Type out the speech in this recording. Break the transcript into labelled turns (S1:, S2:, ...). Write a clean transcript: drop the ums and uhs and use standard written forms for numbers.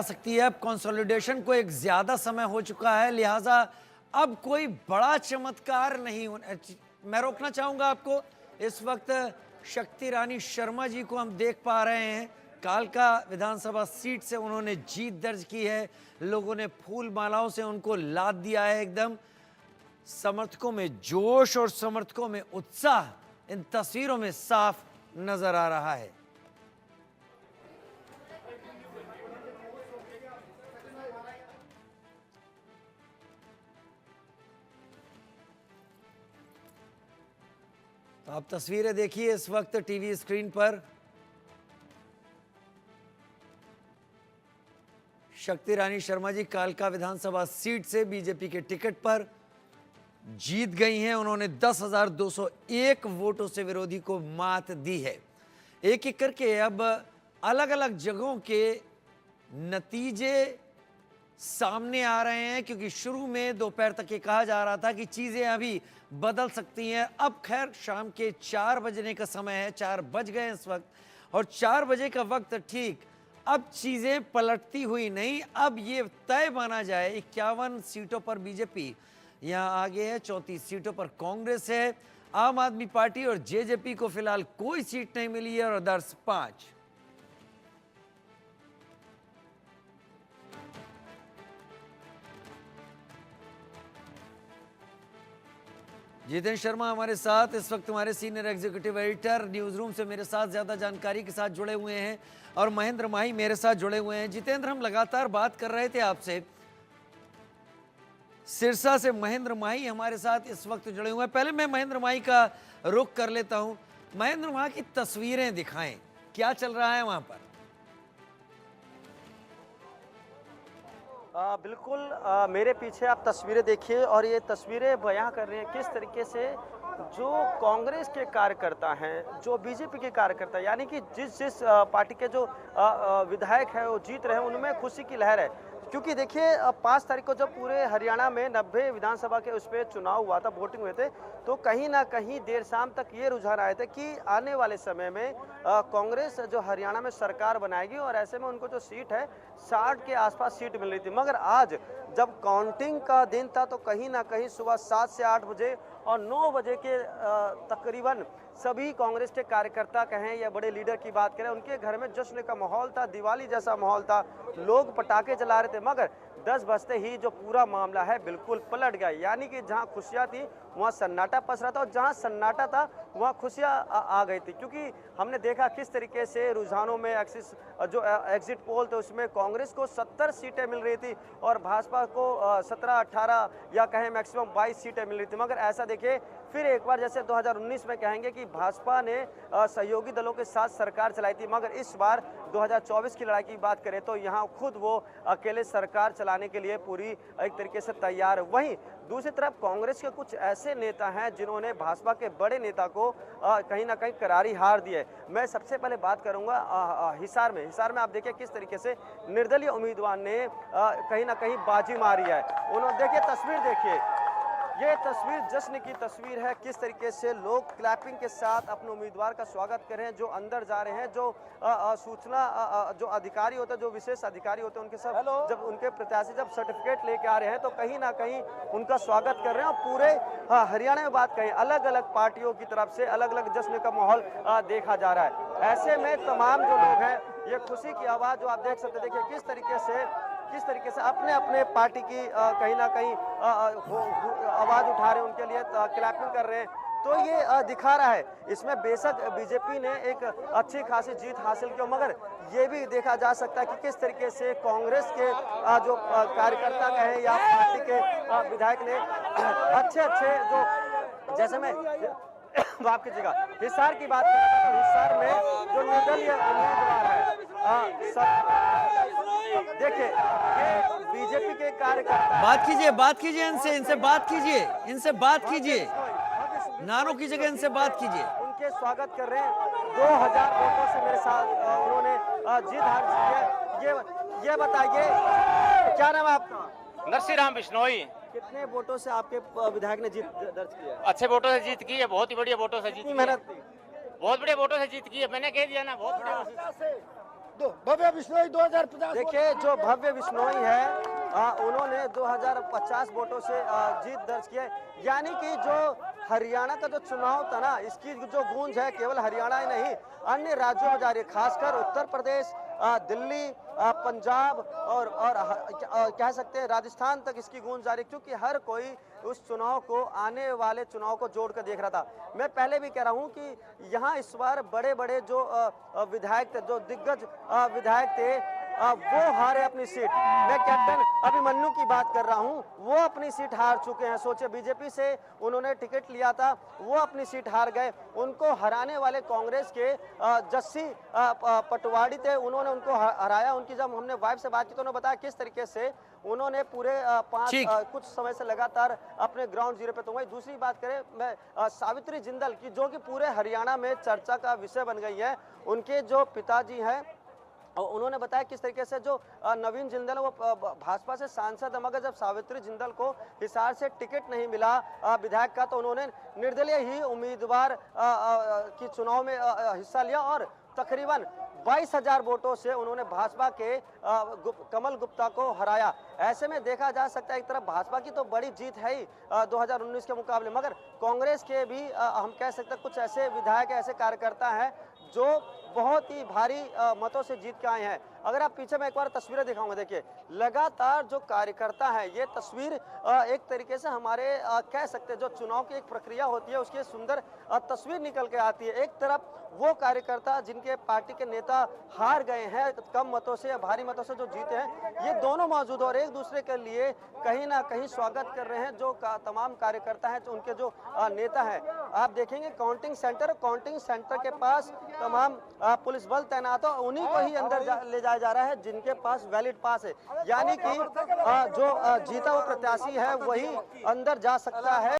S1: सकती है। अब कंसोलिडेशन को एक ज्यादा समय हो चुका है, लिहाजा अब कोई बड़ा चमत्कार नहीं होना। मैं रोकना चाहूंगा आपको। इस वक्त शक्ति रानी शर्मा जी को हम देख पा रहे हैं। कालका विधानसभा सीट से उन्होंने जीत दर्ज की है। लोगों ने फूल मालाओं से उनको लाद दिया है। एकदम समर्थकों में जोश और समर्थकों में उत्साह इन तस्वीरों में साफ नजर आ रहा है। तो आप तस्वीरें देखिए इस वक्त टीवी स्क्रीन पर। शक्ति रानी शर्मा जी कालका विधानसभा सीट से बीजेपी के टिकट पर जीत गई हैं। उन्होंने 10,201 वोटों से विरोधी को मात दी है। एक एक करके अब अलग अलग जगहों के नतीजे सामने आ रहे हैं, क्योंकि शुरू में दोपहर तक ये कहा जा रहा था कि चीजें अभी बदल सकती हैं। अब खैर शाम के 4 बजने का समय है, 4 बज गए इस वक्त, और 4 बजे का वक्त ठीक अब चीजें पलटती हुई नहीं। अब ये तय माना जाए 51 सीटों पर बीजेपी यहाँ आगे है, 34 सीटों पर कांग्रेस है। आम आदमी पार्टी और जेजेपी को फिलहाल कोई सीट नहीं मिली है और अदर्स 5। जितेंद्र शर्मा हमारे साथ इस वक्त हमारे senior executive editor news room से मेरे साथ ज्यादा जानकारी के साथ जुड़े हुए हैं, और महेंद्र माही मेरे साथ जुड़े हुए हैं। जितेंद्र, हम लगातार बात कर रहे थे आपसे, सिरसा से महेंद्र माही हमारे साथ इस वक्त जुड़े हुए हैं। पहले मैं महेंद्र माही का रुख कर लेता हूं। महेंद्र, वहां की तस्वीरें दिखाएं, क्या चल रहा है वहां पर?
S2: बिल्कुल, मेरे पीछे आप तस्वीरें देखिए, और ये तस्वीरें बयां कर रही हैं किस तरीके से जो कांग्रेस के कार्यकर्ता हैं, जो बीजेपी के कार्यकर्ता, यानी कि जिस जिस पार्टी के जो विधायक हैं वो जीत रहे हैं, उनमें खुशी की लहर है। क्योंकि देखिए 5 तारीख को जब पूरे हरियाणा में 90 विधानसभा के उस पर चुनाव हुआ था, वोटिंग हुए थे, तो कहीं ना कहीं देर शाम तक ये रुझान आए थे कि आने वाले समय में कांग्रेस जो हरियाणा में सरकार बनाएगी, और ऐसे में उनको जो सीट है 60 के आसपास सीट मिल रही थी। मगर आज जब काउंटिंग का दिन था तो कहीं ना कहीं सुबह 7 से 8 बजे और 9 बजे के तकरीबन सभी कांग्रेस के कार्यकर्ता कहें या बड़े लीडर की बात करें, उनके घर में जश्न का माहौल था, दिवाली जैसा माहौल था। लोग पटाखे जला रहे थे, मगर 10 बजते ही जो पूरा मामला है बिल्कुल पलट गया। यानी कि जहां खुशियां थी वहां सन्नाटा पसरा था, और जहां सन्नाटा था वहां खुशियां आ गई थी। क्योंकि हमने देखा किस तरीके से रुझानों में एक्सिस जो एग्जिट पोल थे उसमें कांग्रेस को 70 सीटें मिल रही थी और भाजपा को 17-18 या कहें मैक्सिमम 22 सीटें मिल रही थी। मगर ऐसा देखिए फिर एक बार जैसे 2019 में कहेंगे कि भाजपा ने सहयोगी दलों के साथ सरकार चलाई थी, मगर इस बार 2024 की लड़ाई की बात करें तो यहाँ खुद वो अकेले सरकार चलाने के लिए पूरी एक तरीके से तैयार है। वहीं दूसरी तरफ कांग्रेस के कुछ ऐसे नेता हैं जिन्होंने भाजपा के बड़े नेता को कहीं ना कहीं करारी हार दी है। मैं सबसे पहले बात करूंगा हिसार में आप देखिए किस तरीके से निर्दलीय उम्मीदवार ने कहीं ना कहीं बाजी मारी है। उन्होंने देखिए तस्वीर देखिए, ये तस्वीर जश्न की तस्वीर है, किस तरीके से लोग क्लैपिंग के साथ अपने उम्मीदवार का स्वागत कर रहे हैं। जो अंदर जा रहे हैं, जो सूचना जो अधिकारी होते हैं, जो विशेष अधिकारी होते हैं, उनके साथ जब उनके प्रत्याशी जब सर्टिफिकेट लेके आ रहे हैं तो कहीं ना कहीं उनका स्वागत कर रहे हैं। और पूरे हरियाणा में बात करें, अलग अलग पार्टियों की तरफ से अलग अलग जश्न का माहौल देखा जा रहा है। ऐसे में तमाम जो लोग हैं, ये खुशी की आवाज़ जो आप देख सकते हैं, देखिए किस तरीके से अपने अपने पार्टी की कहीं ना कहीं आवाज उठा रहे हैं, उनके लिए क्लैपिंग कर रहे हैं। तो ये दिखा रहा है, इसमें बेशक बीजेपी ने एक अच्छी खासी जीत हासिल की, मगर ये भी देखा जा सकता है कि किस तरीके से कांग्रेस के जो कार्यकर्ता कहें या पार्टी के विधायक ने अच्छे जो, जैसे मैं माफ कीजिएगा, हिसार की बात करें तो हिसार में जो निर्दलीय उम्मीदवार है देखिए ये बीजेपी के कार्यकर्ता,
S1: बात कीजिए इनसे बात कीजिए, नारों की जगह इनसे बात कीजिए।
S2: उनके स्वागत कर रहे हैं। 2000 वोटों से मेरे साथ उन्होंने जीत हासिल की है। ये बताइए क्या नाम है आपका?
S3: नरसिंह बिश्नोई।
S2: कितने वोटों से आपके विधायक ने जीत दर्ज की है?
S3: अच्छे वोटों से जीत की है, बहुत ही बढ़िया वोटों से जीत की है।
S2: मेहनत थी,
S3: बहुत बढ़िया वोटों से जीत की है, मैंने कह दिया ना, बहुत बढ़िया।
S4: भव्य बिश्नोई 2050
S2: देखिए जो भव्य बिश्नोई है उन्होंने 2050 वोटों से जीत दर्ज की है। यानी कि जो हरियाणा का जो चुनाव था ना, इसकी जो गूंज है केवल हरियाणा ही नहीं अन्य राज्यों में जा रही है, खासकर उत्तर प्रदेश, दिल्ली, पंजाब और कह सकते हैं राजस्थान तक इसकी गूंज जारी, क्योंकि हर कोई उस चुनाव को, आने वाले चुनाव को जोड़ कर देख रहा था। मैं पहले भी कह रहा हूं कि यहाँ इस बार बड़े बड़े जो विधायक थे, जो दिग्गज विधायक थे, वो हारे अपनी सीट। मैं कैप्टन अभिमन्यु की बात कर रहा हूं, वो अपनी सीट हार चुके हैं। सोचिए बीजेपी से उन्होंने टिकट लिया था, वो अपनी सीट हार गए। उनको हराने वाले कांग्रेस के जस्सी पटवाड़ी थे, उन्होंने उनको हराया। उनकी जब हमने वाइफ से बात की तो उन्होंने बताया किस तरीके से उन्होंने पूरे कुछ समय से लगातार अपने ग्राउंड जीरो पे। तो वही दूसरी बात करें मैं सावित्री जिंदल की, जो कि पूरे हरियाणा में चर्चा का विषय बन गई है। उनके जो पिताजी हैं और उन्होंने बताया किस तरीके से जो नवीन जिंदल है वो भाजपा से सांसद है, मगर जब सावित्री जिंदल को हिसार से टिकट नहीं मिला विधायक का, तो उन्होंने निर्दलीय ही उम्मीदवार की चुनाव में हिस्सा लिया और तकरीबन 22,000 वोटों से उन्होंने भाजपा के कमल गुप्ता को हराया। ऐसे में देखा जा सकता है एक तरफ भाजपा की तो बड़ी जीत है ही 2019 के मुकाबले, मगर कांग्रेस के भी हम कह सकते हैं कुछ ऐसे विधायक, ऐसे कार्यकर्ता हैं जो बहुत ही भारी मतों से जीत के आए हैं। अगर आप पीछे मैं एक बार तस्वीरें दिखाऊंगा, देखिए लगातार जो कार्यकर्ता है, ये तस्वीर एक तरीके से हमारे कह सकते हैं जो चुनाव की एक प्रक्रिया होती है उसकी सुंदर तस्वीर निकल के आती है। एक तरफ वो कार्यकर्ता जिनके पार्टी के नेता हार गए हैं कम मतों से या भारी मतों से जो जीते हैं, ये दोनों मौजूद और एक दूसरे के लिए कहीं ना कहीं स्वागत कर रहे हैं। जो तमाम कार्यकर्ता हैं, उनके जो नेता हैं, आप देखेंगे काउंटिंग सेंटर के पास तमाम पुलिस बल तैनात हो, उन्हीं को ही अंदर ले जाया जा रहा है जिनके पास वैलिड पास है। यानी कि जो जीता हुआ प्रत्याशी है वही अंदर जा सकता है।